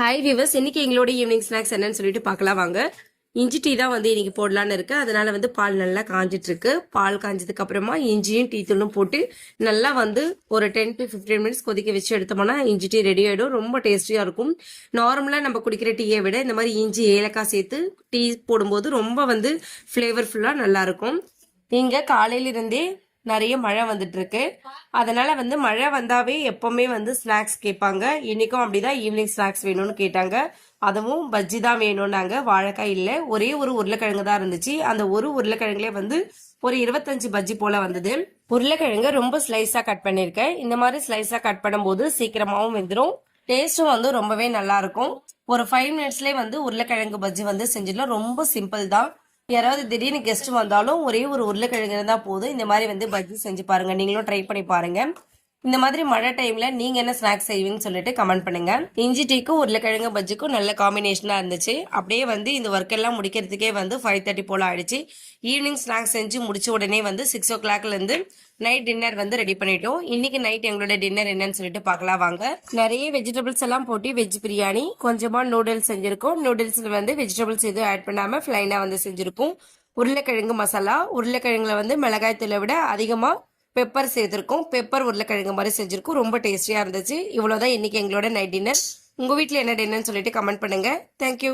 Hi viewers, இன்னைக்கு எங்களோட evening snacks என்னன்னு சொல்லிட்டு பார்க்கலாம் வாங்க. இஞ்சி டீ தான் வந்து இன்னைக்கு போடலான்னு இருக்கு. அதனால வந்து பால் நல்லா காஞ்சிட்டு இருக்கு. பால் காஞ்சதுக்கு அப்புறமா இஞ்சியும் டீ தூளும் போட்டு நல்லா வந்து ஒரு 10 to 15 மினிட்ஸ் கொதிக்க வச்சு எடுத்தோம்னா இஞ்சி டீ ரெடி ஆயிடும். ரொம்ப டேஸ்டியா இருக்கும். நார்மலா நம்ம குடிக்கிற டீயை விட இந்த மாதிரி இஞ்சி ஏலக்காய் சேர்த்து டீ போடும்போது ரொம்ப வந்து ஃபிளேவர்ஃபுல்லா நல்லா இருக்கும். இங்க காலையில இருந்தே நிறைய மழை வந்துட்டு இருக்கு. அதனால வந்து மழை வந்தாவே எப்பவுமே வந்து ஸ்நாக்ஸ் கேட்பாங்க. இன்னைக்கும் அப்படிதான் ஈவினிங் ஸ்நாக்ஸ் வேணும்னு கேட்டாங்க. அதுவும் பஜ்ஜி தான் வேணும்னாங்க. வாழைக்காய் இல்லை, ஒரே ஒரு உருளைக்கிழங்கு தான் இருந்துச்சு. அந்த ஒரு உருளைக்கிழங்குலே வந்து ஒரு 25 பஜ்ஜி போல வந்தது. உருளைக்கிழங்கு ரொம்ப ஸ்லைஸா கட் பண்ணிருக்கேன். இந்த மாதிரி ஸ்லைஸா கட் பண்ணும்போது சீக்கிரமாவும் வெந்துடும். டேஸ்டும் வந்து ரொம்பவே நல்லா இருக்கும். ஒரு 5 மினிட்ஸ்லேயே வந்து உருளைக்கிழங்கு பஜ்ஜி வந்து செஞ்சிடலாம். ரொம்ப சிம்பிள் தான். யாராவது திடீர்னு கெஸ்ட் வந்தாலும் ஒரே ஒரு உருளைக்கிழங்கு இருந்தா போதும். இந்த மாதிரி வந்து பஜ்ஜி செஞ்சு பாருங்க. நீங்களும் ட்ரை பண்ணி பாருங்க. இந்த மாதிரி மழை டைம்ல நீங்க என்ன ஸ்நாக்ஸ் செய்வீங்கன்னு சொல்லிட்டு கமெண்ட் பண்ணுங்க. இஞ்சி டீக்கும் உருளைக்கிழங்கு பஜ்ஜிக்கும் நல்ல காம்பினேஷனா இருந்துச்சு. அப்படியே வந்து இந்த ஒர்க் எல்லாம் முடிக்கிறதுக்கே வந்து 5:30 போல ஆயிடுச்சு. ஈவினிங் ஸ்நாக்ஸ் செஞ்சு முடிச்ச உடனே வந்து 6 o'clockல இருந்து நைட் டின்னர் வந்து ரெடி பண்ணிட்டோம். இன்னைக்கு நைட் எங்களோட டின்னர் என்னன்னு சொல்லிட்டு பார்க்கலாம் வாங்க. நிறைய வெஜிடபிள்ஸ் எல்லாம் போட்டு வெஜ் பிரியாணி, கொஞ்சமா நூடுல்ஸ் செஞ்சிருக்கோம். நூடுல்ஸ்ல வந்து வெஜிடபிள்ஸ் எதுவும் ஆட் பண்ணாம பிளைனா வந்து செஞ்சிருக்கோம். உருளைக்கிழங்கு மசாலா, உருளைக்கிழங்குல வந்து மிளகாய் தூளை விட அதிகமா பெப்பர் சேர்த்திருக்கோம். பெப்பர் உருளைக்கிழங்கு மாதிரி செஞ்சிருக்கோம். ரொம்ப டேஸ்டியா இருந்துச்சு. இவ்வளவுதான் இன்னைக்கு எங்களோட நைட் டின்னர். உங்க வீட்டுல என்ன டின்னர்னு சொல்லிட்டு கமெண்ட் பண்ணுங்க. தேங்க்யூ.